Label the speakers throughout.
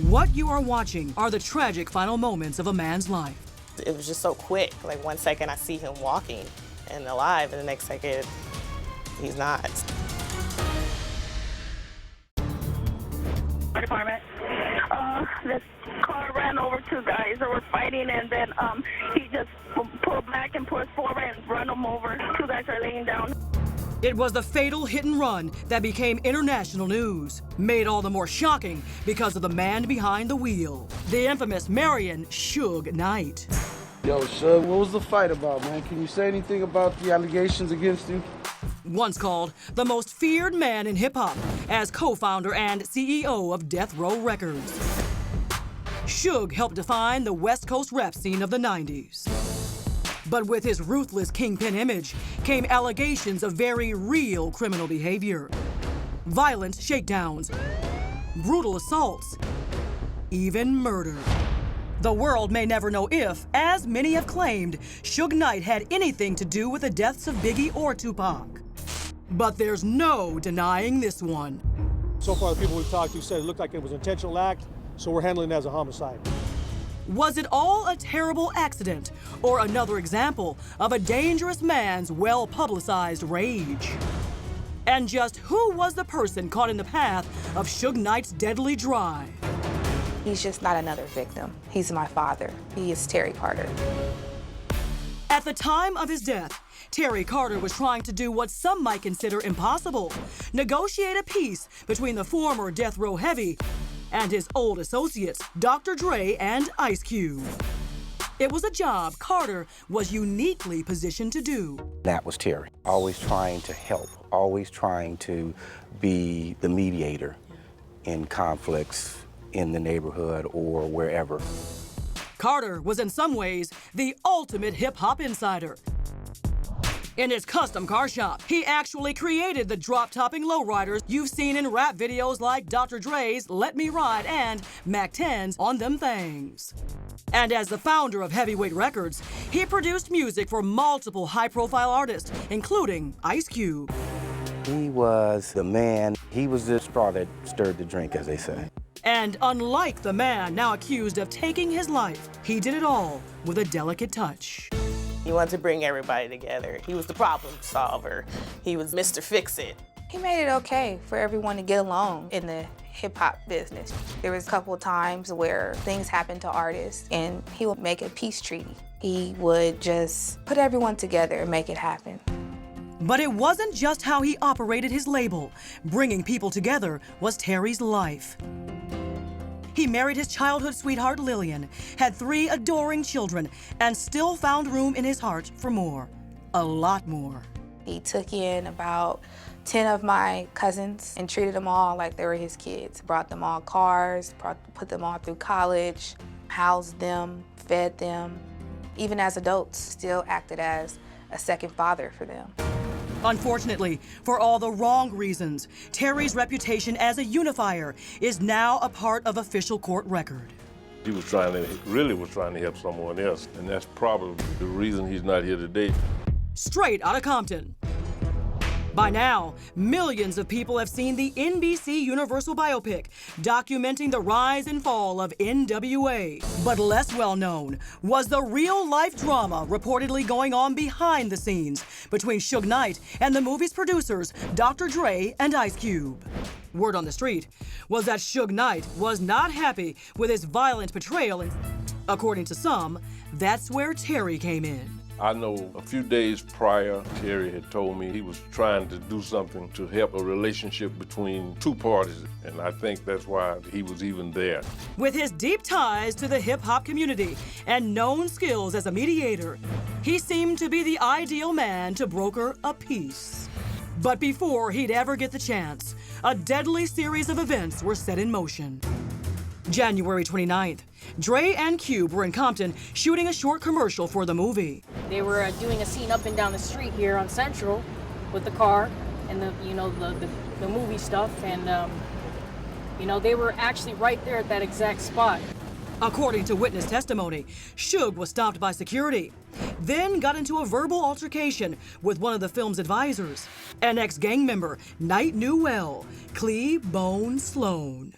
Speaker 1: What you are watching are the tragic final moments of a man's life.
Speaker 2: It was just so quick. Like 1 second I see him walking and alive, and the next second he's not.
Speaker 3: Department. This car ran over two guys that were fighting, and then he just pulled back and pushed forward and run them over. Two guys are laying down.
Speaker 1: It was the fatal hit and run that became international news, made all the more shocking because of the man behind the wheel, the infamous Marion Suge Knight.
Speaker 4: Yo, Suge, what was the fight about, man? Can you say anything about the allegations against you?
Speaker 1: Once called the most feared man in hip-hop as co-founder and CEO of Death Row Records. Suge helped define the West Coast rap scene of the 90s. But with his ruthless kingpin image came allegations of very real criminal behavior. Violent shakedowns, brutal assaults, even murder. The world may never know if, as many have claimed, Suge Knight had anything to do with the deaths of Biggie or Tupac. But there's no denying this one.
Speaker 5: So far, the people we've talked to said it looked like it was an intentional act, so we're handling it as a homicide.
Speaker 1: Was it all a terrible accident or another example of a dangerous man's well-publicized rage? And just who was the person caught in the path of Suge Knight's deadly drive?
Speaker 6: He's just not another victim. He's my father. He is Terry Carter.
Speaker 1: At the time of his death, Terry Carter was trying to do what some might consider impossible: negotiate a peace between the former Death Row heavy and his old associates, Dr. Dre and Ice Cube. It was a job Carter was uniquely positioned to do.
Speaker 7: That was Terry, always trying to help, always trying to be the mediator in conflicts in the neighborhood or wherever.
Speaker 1: Carter was in some ways the ultimate hip-hop insider. In his custom car shop, he actually created the drop-topping lowriders you've seen in rap videos like Dr. Dre's Let Me Ride and Mac 10's On Them Things. And as the founder of Heavyweight Records, he produced music for multiple high-profile artists, including Ice Cube.
Speaker 7: He was the man. He was the straw that stirred the drink, as they say.
Speaker 1: And unlike the man now accused of taking his life, he did it all with a delicate touch.
Speaker 2: He wanted to bring everybody together. He was the problem solver. He was Mr. Fix-It.
Speaker 6: He made it okay for everyone to get along in the hip-hop business. There was a couple of times where things happened to artists and he would make a peace treaty. He would just put everyone together and make it happen.
Speaker 1: But it wasn't just how he operated his label. Bringing people together was Terry's life. He married his childhood sweetheart, Lillian, had 3 adoring children, and still found room in his heart for more. A lot more.
Speaker 6: He took in about 10 of my cousins and treated them all like they were his kids. Brought them all cars, put them all through college, housed them, fed them. Even as adults, still acted as a second father for them.
Speaker 1: Unfortunately, for all the wrong reasons, Terry's reputation as a unifier is now a part of official court record.
Speaker 8: He was really trying to help someone else, and that's probably the reason he's not here today.
Speaker 1: Straight out of Compton. By now, millions of people have seen the NBC Universal biopic documenting the rise and fall of NWA. But less well known was the real-life drama reportedly going on behind the scenes between Suge Knight and the movie's producers, Dr. Dre and Ice Cube. Word on the street was that Suge Knight was not happy with his violent portrayal, and according to some, that's where Terry came in.
Speaker 8: I know a few days prior, Terry had told me he was trying to do something to help a relationship between 2 parties, and I think that's why he was even there.
Speaker 1: With his deep ties to the hip-hop community and known skills as a mediator, he seemed to be the ideal man to broker a peace. But before he'd ever get the chance, a deadly series of events were set in motion. January 29th, Dre and Cube were in Compton shooting a short commercial for the movie.
Speaker 9: They were doing a scene up and down the street here on Central with the car and the movie stuff, and they were actually right there at that exact spot.
Speaker 1: According to witness testimony, Suge was stopped by security, then got into a verbal altercation with one of the film's advisors, an ex-gang member Knight knew well, Clee Bone Sloan.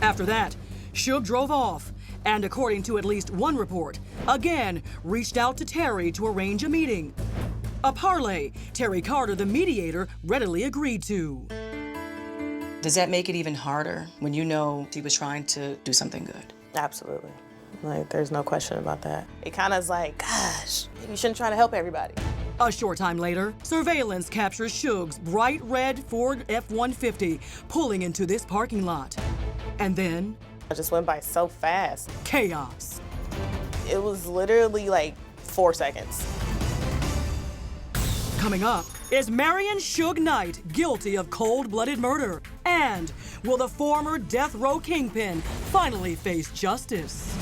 Speaker 1: After that, Suge drove off, and according to at least one report, again reached out to Terry to arrange a meeting. A parlay Terry Carter, the mediator, readily agreed to.
Speaker 10: Does that make it even harder when you know he was trying to do something good?
Speaker 2: Absolutely. Like, there's no question about that. It kind of is like, gosh, maybe you shouldn't try to help everybody.
Speaker 1: A short time later, surveillance captures Suge's bright red Ford F-150 pulling into this parking lot. And then,
Speaker 2: I just went by so fast.
Speaker 1: chaos.
Speaker 2: It was literally like 4 seconds.
Speaker 1: Coming up, is Marion Suge Knight guilty of cold-blooded murder? And will the former death row kingpin finally face justice?